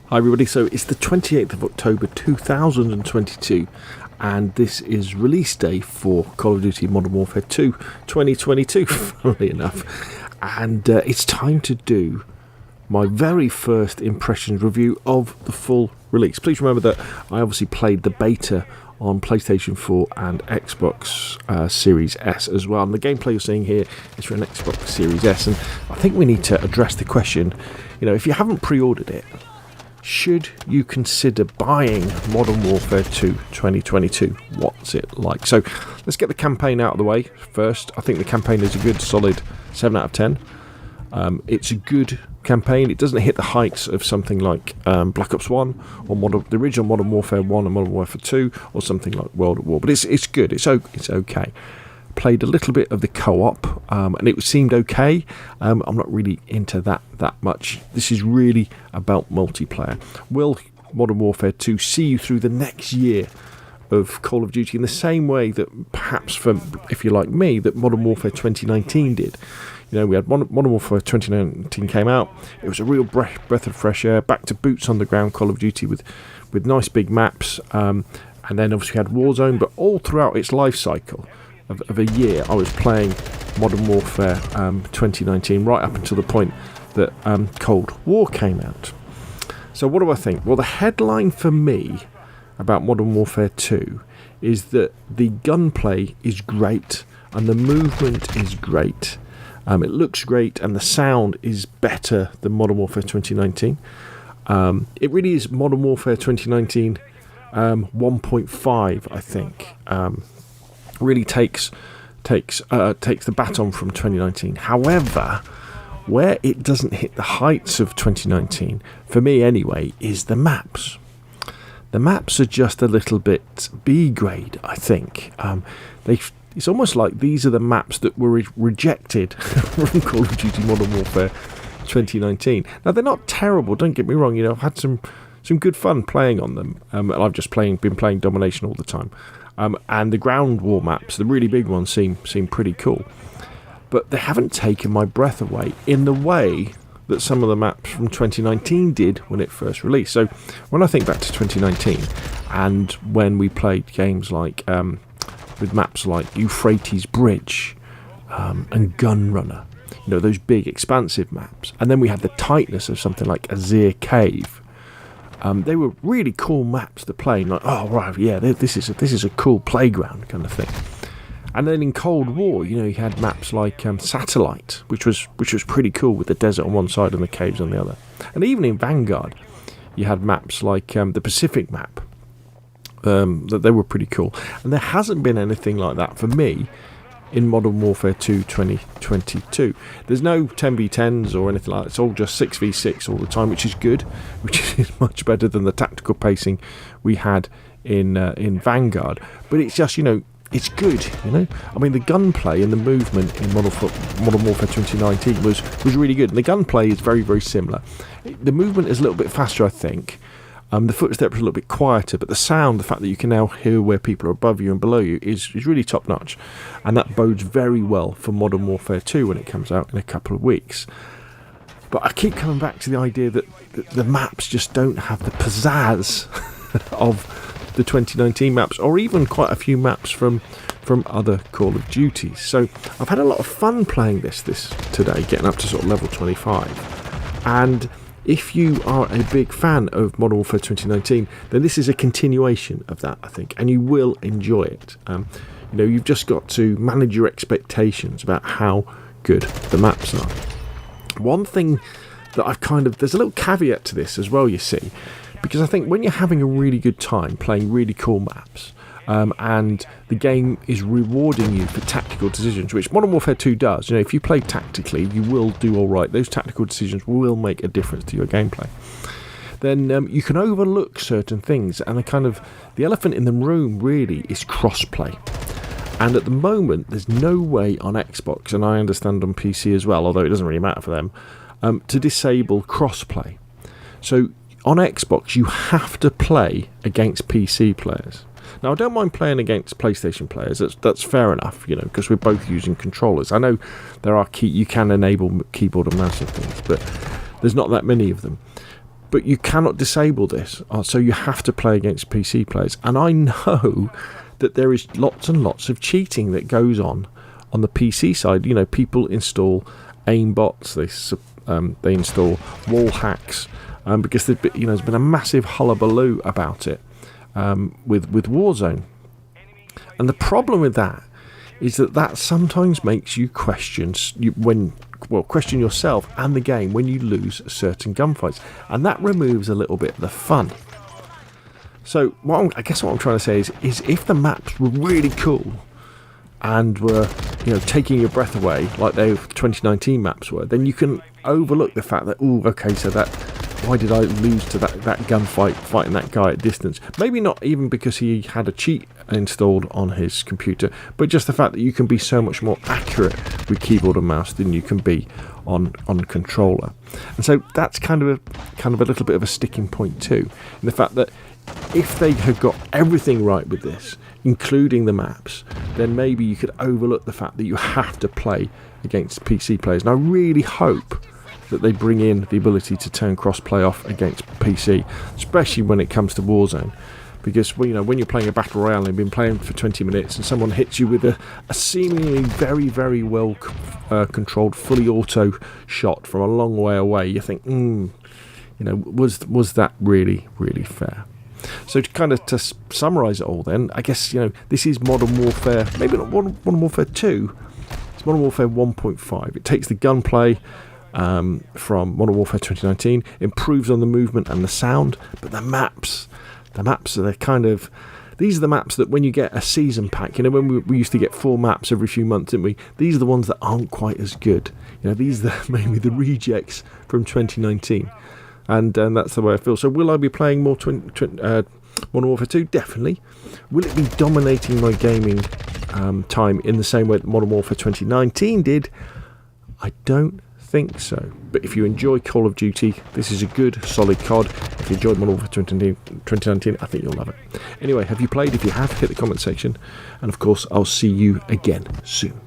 Hi everybody, so it's the 28th of October 2022 and this is release day for Call of Duty Modern Warfare II 2022, funnily enough, and it's time to do my very first impressions review of the full release. Please remember that I obviously played the beta on PlayStation 4 and Xbox Series S as well, and the gameplay you're seeing here is for an Xbox Series S, and I think we need to address the question, if you haven't pre-ordered it, should you consider buying Modern Warfare 2 2022? What's it like? So let's get the campaign out of the way first. I think the campaign is a good solid 7 out of 10. It's a good campaign. It doesn't hit the heights of something like Black Ops 1 or the original Modern Warfare 1 and Modern Warfare 2 or something like World at War, but it's good. It's okay. Played a little bit of the co-op and it seemed okay. I'm not really into that much. This is really about multiplayer. Will Modern Warfare 2 see you through the next year of Call of Duty in the same way that perhaps, if you're like me, that Modern Warfare 2019 did? We had Modern Warfare 2019 came out. It was a real breath of fresh air, back to boots on the ground Call of Duty with nice big maps, and then obviously we had Warzone, but all throughout its life cycle of a year, I was playing Modern Warfare 2019 right up until the point that Cold War came out. So what do I think? Well, the headline for me about Modern Warfare 2 is that the gunplay is great and the movement is great. It looks great and the sound is better than Modern Warfare 2019. It really is Modern Warfare 2019 1.5, I think. Really takes the baton from 2019. However, where it doesn't hit the heights of 2019, for me anyway, is the maps. The maps are just a little bit B grade, I think. It's almost like these are the maps that were rejected from Call of Duty Modern Warfare 2019. Now, they're not terrible, don't get me wrong. I've had some good fun playing on them. I've just been playing Domination all the time. And the ground war maps, the really big ones, seem pretty cool. But they haven't taken my breath away in the way that some of the maps from 2019 did when it first released. So when I think back to 2019 and when we played games like with maps like Euphrates Bridge and Gunrunner, those big expansive maps, and then we had the tightness of something like Azir Cave. They were really cool maps to play, like, oh right, yeah, this is a cool playground kind of thing. And then in Cold War, you had maps like Satellite, which was pretty cool with the desert on one side and the caves on the other. And even in Vanguard, you had maps like the Pacific map, that they were pretty cool. And there hasn't been anything like that for me in Modern Warfare 2 2022. There's no 10v10s or anything like that. It's all just 6v6 all the time, which is good, which is much better than the tactical pacing we had in Vanguard. But it's just, it's good, I mean, the gunplay and the movement in Modern Warfare 2019 was really good. And the gunplay is very, very similar. The movement is a little bit faster, I think. The footsteps are a little bit quieter, but the sound, the fact that you can now hear where people are above you and below you is really top notch, and that bodes very well for Modern Warfare 2 when it comes out in a couple of weeks. But I keep coming back to the idea that the maps just don't have the pizzazz of the 2019 maps, or even quite a few maps from other Call of Duties. So I've had a lot of fun playing this today, getting up to sort of level 25, and if you are a big fan of Modern Warfare 2019, then this is a continuation of that, I think, and you will enjoy it. You've just got to manage your expectations about how good the maps are. One thing that there's a little caveat to this as well, you see, because I think when you're having a really good time playing really cool maps, and the game is rewarding you for tactical decisions, which Modern Warfare 2 does. If you play tactically, you will do all right. Those tactical decisions will make a difference to your gameplay. Then you can overlook certain things, and the elephant in the room really is crossplay. And at the moment, there's no way on Xbox, and I understand on PC as well, although it doesn't really matter for them, to disable crossplay. So on Xbox, you have to play against PC players. Now, I don't mind playing against PlayStation players. That's fair enough, because we're both using controllers. I know you can enable keyboard and mouse and things, but there's not that many of them. But you cannot disable this, so you have to play against PC players. And I know that there is lots and lots of cheating that goes on the PC side. You know, people install aim bots, they install wall hacks, because there's been a massive hullabaloo about it with Warzone. And the problem with that is that sometimes makes you question yourself and the game when you lose certain gunfights, and that removes a little bit of the fun. So I guess what I'm trying to say is if the maps were really cool and were taking your breath away like the 2019 maps were, then you can overlook the fact that why did I lose to that gunfight fighting that guy at distance? Maybe not even because he had a cheat installed on his computer, but just the fact that you can be so much more accurate with keyboard and mouse than you can be on controller. And so that's kind of a little bit of a sticking point too, in the fact that if they had got everything right with this, including the maps, then maybe you could overlook the fact that you have to play against PC players. And I really hope that they bring in the ability to turn cross-play off against PC, especially when it comes to Warzone. Because when you're playing a battle royale and you've been playing for 20 minutes and someone hits you with a seemingly very, very well controlled, fully auto shot from a long way away, you think, was that really, really fair? So to summarise it all then, I guess, this is Modern Warfare, maybe not Modern Warfare 2, it's Modern Warfare 1.5. It takes the gunplay from Modern Warfare 2019, improves on the movement and the sound, but the maps are these are the maps that when you get a season pack, when we used to get 4 maps every few months, didn't we? These are the ones that aren't quite as good. These are maybe the rejects from 2019. And that's the way I feel. So will I be playing more Modern Warfare 2? Definitely. Will it be dominating my gaming time in the same way that Modern Warfare 2019 did? I don't think so. But if you enjoy Call of Duty, this is a good, solid COD. If you enjoyed Modern Warfare 2019, I think you'll love it. Anyway, have you played? If you have, hit the comment section. And of course, I'll see you again soon.